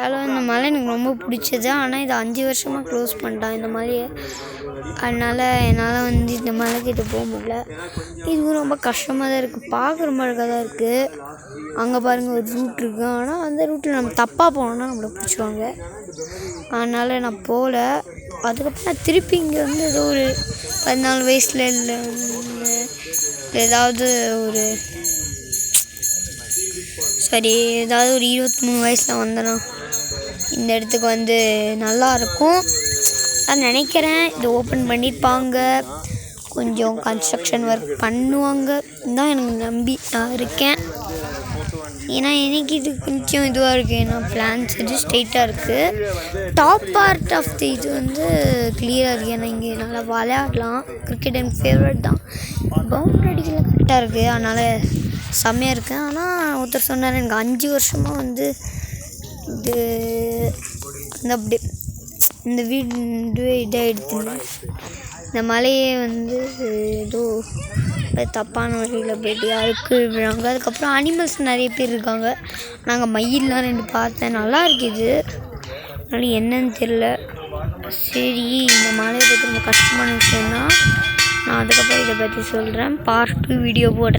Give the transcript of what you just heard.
அதில் இந்த மலை எனக்கு ரொம்ப பிடிச்சது. ஆனால் இது 5 வருஷமாக க்ளோஸ் பண்ணிட்டான் இந்த மலையை. அதனால் என்னால் இந்த மலைக்கிட்ட போக முடியல. இதுவும் ரொம்ப கஷ்டமாக தான் இருக்குது. பார்க்க ரொம்ப அழகாக தான் இருக்குது. அங்கே பாருங்கள் ஒரு ரூட் இருக்குது. ஆனால் அந்த ரூட்டில் நம்ம தப்பாக போனோம்னா நம்மளை பிடிச்சிருவாங்க. அதனால் நான் போகல. அதுக்கப்புறம் நான் திருப்பி இங்கே ஏதோ ஒரு 14 வயசில் இல்லை ஏதாவது ஒரு ஏதாவது ஒரு 23 வயசில் வந்தேன்னா இந்த இடத்துக்கு நல்லாயிருக்கும் நான் நினைக்கிறேன். இது ஓப்பன் பண்ணியிருப்பாங்க, கொஞ்சம் கன்ஸ்ட்ரக்ஷன் ஒர்க் பண்ணுவாங்க தான் எனக்கு நம்பி நான் இருக்கேன். ஏன்னா எனக்கு இது கொஞ்சம் இதுவாக இருக்குது. ஏன்னா பிளான்ஸ் ஸ்ட்ரெயிட்டாக இருக்குது. டாப் பார்ட் ஆஃப் தி இது கிளியராக இருக்குது. ஏன்னா இங்கே நல்லா விளையாடலாம். கிரிக்கெட் எனக்கு ஃபேவரட் தான். பவுண்டரி அடிக்கல கரெக்டாக இருக்குது. அதனால் செம்மையாக இருக்குது. ஆனால் ஒருத்தர் சொன்னார் எனக்கு 5 வருஷமாக இது அப்படி இந்த வீடு இதாக எடுத்துருந்தேன். இந்த மலையே ஏதோ தப்பான வழியில் போய்ட்டு யாருக்கு விழுறாங்க. அதுக்கப்புறம் அனிமல்ஸ் நிறைய பேர் இருக்காங்க. நாங்கள் மயிலெலாம் 2 பார்த்தேன். நல்லா இருக்குது. அதனால் என்னன்னு தெரில. சரி, இந்த மலையை பற்றி ரொம்ப கஷ்டமான விஷயம்தான். நான் அதுக்கப்புறம் இதை பற்றி சொல்கிறேன். பார்ட் 2 வீடியோ போடுறேன்.